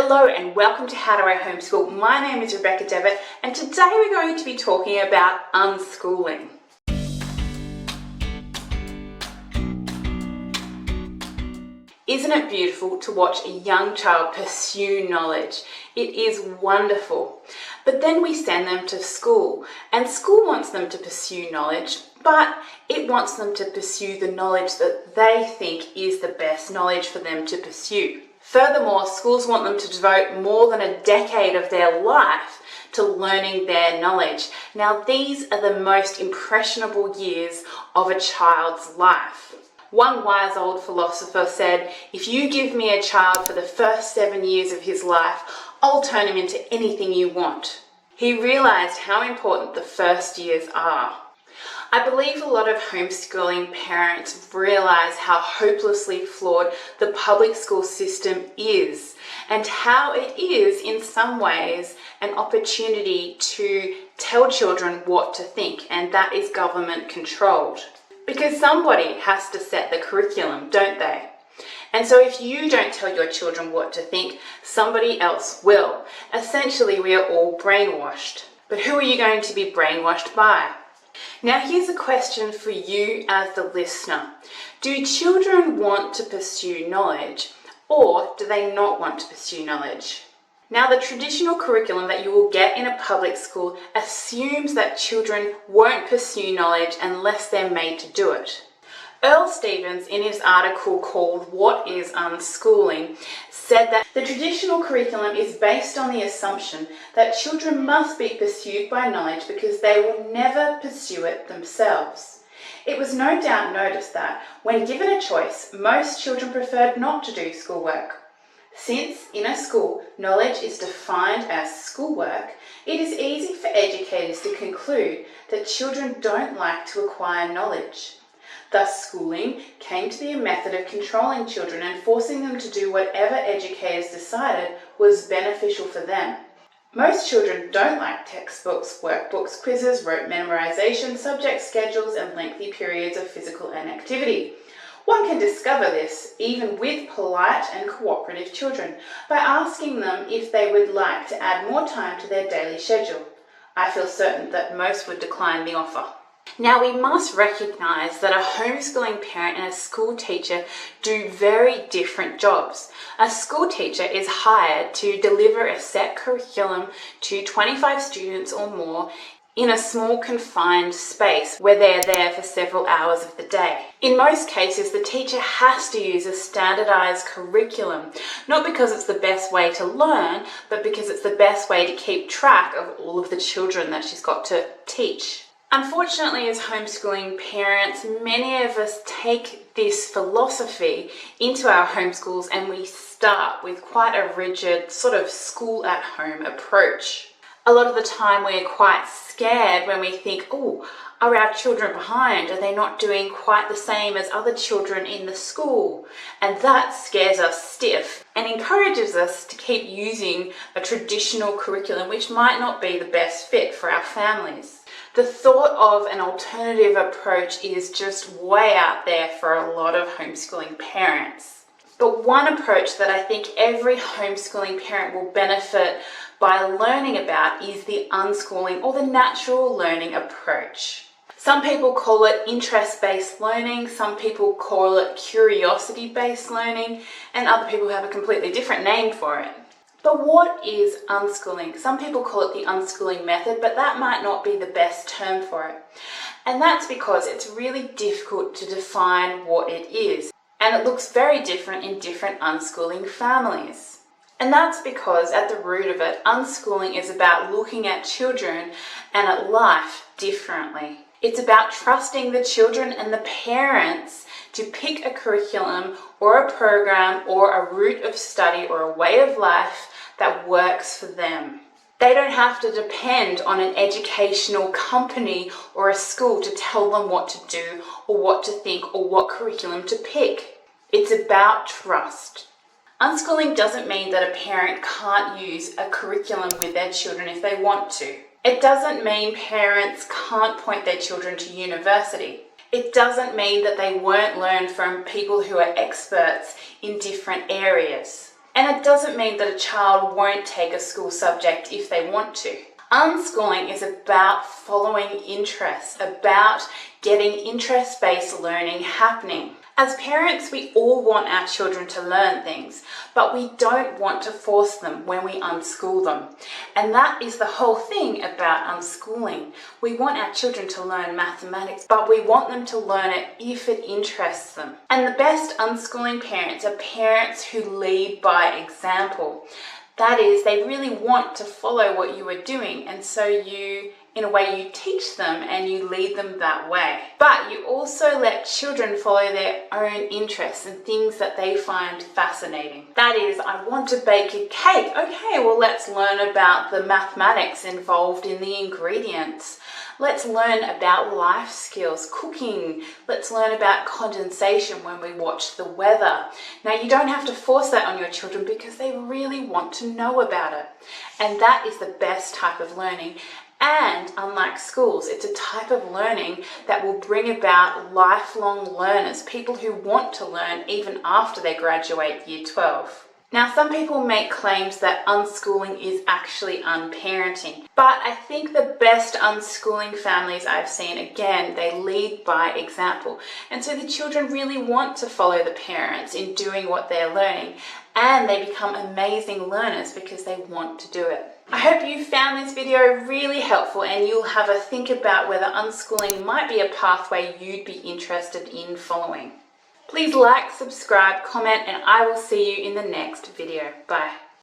Hello and welcome to How Do I Homeschool. My name is Rebecca Devitt and today we're going to be talking about unschooling. Isn't it beautiful to watch a young child pursue knowledge? It is wonderful. But then we send them to school and school wants them to pursue knowledge, but it wants them to pursue the knowledge that they think is the best knowledge for them to pursue. Furthermore, schools want them to devote more than a decade of their life to learning their knowledge. Now, these are the most impressionable years of a child's life. One wise old philosopher said, "If you give me a child for the first 7 years of his life, I'll turn him into anything you want." He realized how important the first years are. I believe a lot of homeschooling parents realize how hopelessly flawed the public school system is and how it is, in some ways, an opportunity to tell children what to think, and that is government controlled. Because somebody has to set the curriculum, don't they? And so if you don't tell your children what to think, somebody else will. Essentially, we are all brainwashed. But who are you going to be brainwashed by? Now here's a question for you as the listener. Do children want to pursue knowledge, or do they not want to pursue knowledge? Now, the traditional curriculum that you will get in a public school assumes that children won't pursue knowledge unless they're made to do it. Earl Stevens, in his article called "What is Unschooling?", said that the traditional curriculum is based on the assumption that children must be pursued by knowledge because they will never pursue it themselves. It was no doubt noticed that, when given a choice, most children preferred not to do schoolwork. Since, in a school, knowledge is defined as schoolwork, it is easy for educators to conclude that children don't like to acquire knowledge. Thus, schooling came to be a method of controlling children and forcing them to do whatever educators decided was beneficial for them. Most children don't like textbooks, workbooks, quizzes, rote memorization, subject schedules, and lengthy periods of physical inactivity. One can discover this even with polite and cooperative children by asking them if they would like to add more time to their daily schedule. I feel certain that most would decline the offer. Now, we must recognise that a homeschooling parent and a school teacher do very different jobs. A school teacher is hired to deliver a set curriculum to 25 students or more in a small confined space where they're there for several hours of the day. In most cases, the teacher has to use a standardised curriculum, not because it's the best way to learn, but because it's the best way to keep track of all of the children that she's got to teach. Unfortunately, as homeschooling parents, many of us take this philosophy into our homeschools and we start with quite a rigid sort of school-at-home approach. A lot of the time we're quite scared when we think, oh, are our children behind? Are they not doing quite the same as other children in the school? And that scares us stiff and encourages us to keep using a traditional curriculum which might not be the best fit for our families. The thought of an alternative approach is just way out there for a lot of homeschooling parents. But one approach that I think every homeschooling parent will benefit by learning about is the unschooling or the natural learning approach. Some people call it interest-based learning, some people call it curiosity-based learning, and other people have a completely different name for it. But what is unschooling? Some people call it the unschooling method, but that might not be the best term for it. And that's because it's really difficult to define what it is. And it looks very different in different unschooling families. And that's because at the root of it, unschooling is about looking at children and at life differently. It's about trusting the children and the parents to pick a curriculum or a program or a route of study or a way of life that works for them. They don't have to depend on an educational company or a school to tell them what to do or what to think or what curriculum to pick. It's about trust. Unschooling doesn't mean that a parent can't use a curriculum with their children if they want to. It doesn't mean parents can't point their children to university. It doesn't mean that they won't learn from people who are experts in different areas. And it doesn't mean that a child won't take a school subject if they want to. Unschooling is about following interests, about getting interest-based learning happening. As parents, we all want our children to learn things, but we don't want to force them when we unschool them. And that is the whole thing about unschooling. We want our children to learn mathematics, but we want them to learn it if it interests them. And the best unschooling parents are parents who lead by example. That is, they really want to follow what you are doing, and so you, in a way, you teach them and you lead them that way. But you also let children follow their own interests and things that they find fascinating. That is, I want to bake a cake. Okay, well, let's learn about the mathematics involved in the ingredients. Let's learn about life skills, cooking. Let's learn about condensation when we watch the weather. Now, you don't have to force that on your children because they really want to know about it. And that is the best type of learning. And unlike schools, it's a type of learning that will bring about lifelong learners, people who want to learn even after they graduate Year 12. Now, some people make claims that unschooling is actually unparenting, but I think the best unschooling families I've seen, again, they lead by example. And so the children really want to follow the parents in doing what they're learning, and they become amazing learners because they want to do it. I hope you found this video really helpful and you'll have a think about whether unschooling might be a pathway you'd be interested in following. Please like, subscribe, comment, and I will see you in the next video. Bye.